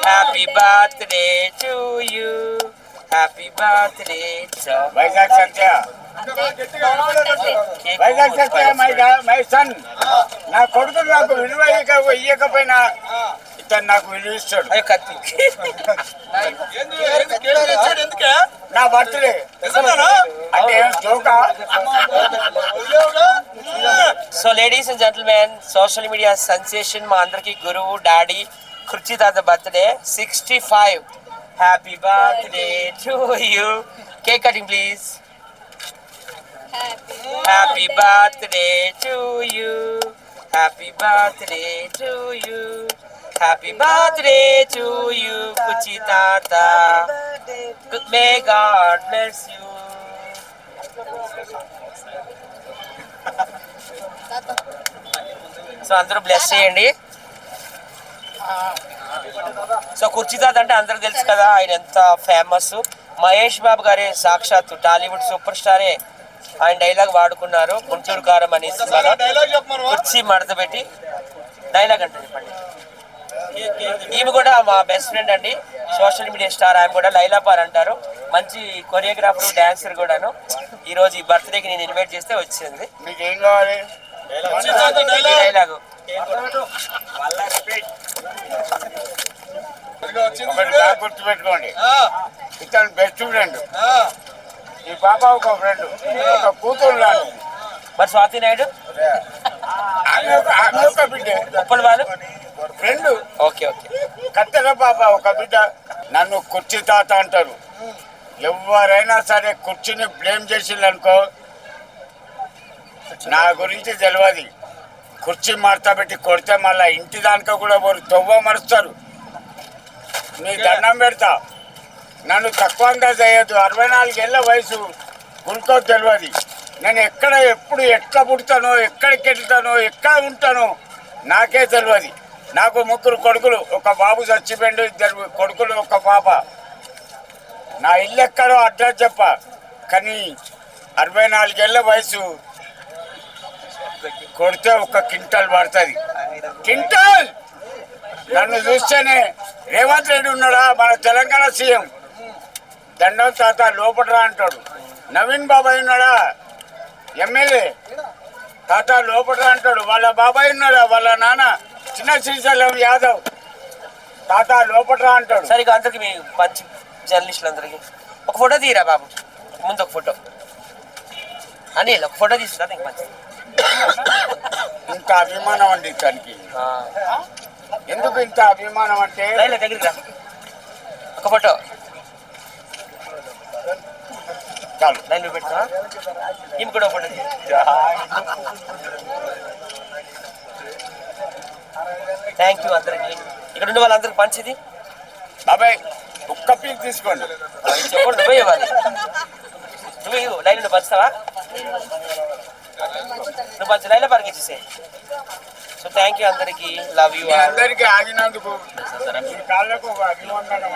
Happy birthday to you, happy birthday to Vizag Satya, Vizag Satya my son. నా కొడుకు నాకు విలువ ఇయ్యకపోయినా ఇతను నాకు విలువ ఇస్తాడు. నా బర్త్డే అంటే జోకా. So ladies and gentlemen, social media sensation మా అందరికి గురువు daddy Kurchi Thatha birthday 65. Happy birthday to you. Cake cutting please. Happy birthday to you, happy birthday to you, happy birthday to you Kurchi Thatha. May god bless you. So అందరూ bless చేయండి. So Kurchi Thatha అంటే అందరికి తెలుసు కదా, ఆయన ఎంత ఫేమస్. మహేష్ బాబు గారే సాక్షాత్తు టాలీవుడ్ సూపర్ స్టారే ఆయన డైలాగ్ వాడుకున్నారు. గుంటూరు కారం అనే సినిమాలో కుర్చీ మడత పెట్టి డైలాగ్ అంటే చెప్పండి. ఈమె కూడా మా బెస్ట్ ఫ్రెండ్ అండి, సోషల్ మీడియా స్టార్. ఆమె కూడా లైలాపార్ అంటారు, మంచి కొరియోగ్రాఫర్ డాన్సర్ కూడాను. ఈ రోజు ఈ బర్త్డేకి నేను ఇన్వైట్ చేస్తే వచ్చింది. మీకు ఏం కావాలి? డైలాగు గుర్తుపెట్టుకోండి, ఇతను బెస్ట్ ఫ్రెండ్, ఈ పాప ఒక ఫ్రెండ్, ఒక కూతురు లాంటి. మరి స్వాతి నాయుడు ఒక బిడ్డ, ఉప్పల్ వాళ్ళు ఫ్రెండ్. Okay okay. కత్తెర పాప ఒక బిడ్డ. నన్ను కుర్చీ తాత అంటారు. ఎవరైనా సరే కుర్చీని బ్లేమ్ చేసిందనుకో నా గురించి తెలియదు. కుర్చీ మడత పెట్టి కొడితే మళ్ళీ ఇంటి దానిక కూడా తొవ్వ మరుస్తారు. నీ దండం పెడతా, నన్ను తక్కువగా చేయొద్దు. 64 ఏళ్ళ వయసు, గురికో తెలియదు. నేను ఎక్కడ ఎప్పుడు ఎట్లా పుడతానో, ఎక్కడికి వెళ్తానో, ఎక్కడ ఉంటానో నాకే తెలియదు. నాకు 3 కొడుకులు, ఒక బాబు చచ్చిపోయిండు, 2 కొడుకులు, ఒక పాప. నా ఇల్లు ఎక్కడో అడ్రస్ చెప్ప, కానీ 64 ఏళ్ళ వయసు, కొడితే 1 క్వింటల్ పడుతుంది. క్వింటల్! నన్ను చూస్తేనే రేవంత్ రెడ్డి ఉన్నాడా, మన తెలంగాణ సీఎం, దండం తాత లోపడరా అంటాడు. నవీన్ బాబాయ్ ఉన్నాడా, ఎమ్మెల్యే, తాత లోపడరా అంటాడు. వాళ్ళ బాబాయ్ ఉన్నాడా, వాళ్ళ నాన్న చిన్న శ్రీశైలం యాదవ్, తాత లోపడరా అంటాడు. సరిగా అందరికి మీ మంచి జర్నలిస్టులు అందరికి ఒక ఫోటో తీరా బాబు, ముందు ఒక ఫోటో. అనిల్ ఒక ఫోటో తీసుకురా, నీకు మంచిది. ఇంత అభిమానం అండి ఇతనికి. ఎందుకు ఇంత అభిమానం అంటే, దగ్గర ఒక ఫోటో చాలు లైన్లో పెట్టుకో. ఈమె కూడా ఫోటో. థ్యాంక్ యూ అందరికి, ఇక్కడ ఉండే వాళ్ళందరికి మంచిది. బాబాయ్ ఒక్క పీక్ తీసుకోండి. చెప్పండి, నువ్వే ఇవ్వాలి. నువ్వు లైన్లో పంచుతావా? నువ్వు పంచు, లైన్లో పార్క్ ఇచ్చేసే. సో థ్యాంక్ యూ అందరికి, లవ్ యూ. అందరికి ఆగినందుకు కాళ్ళకు అభివందనం.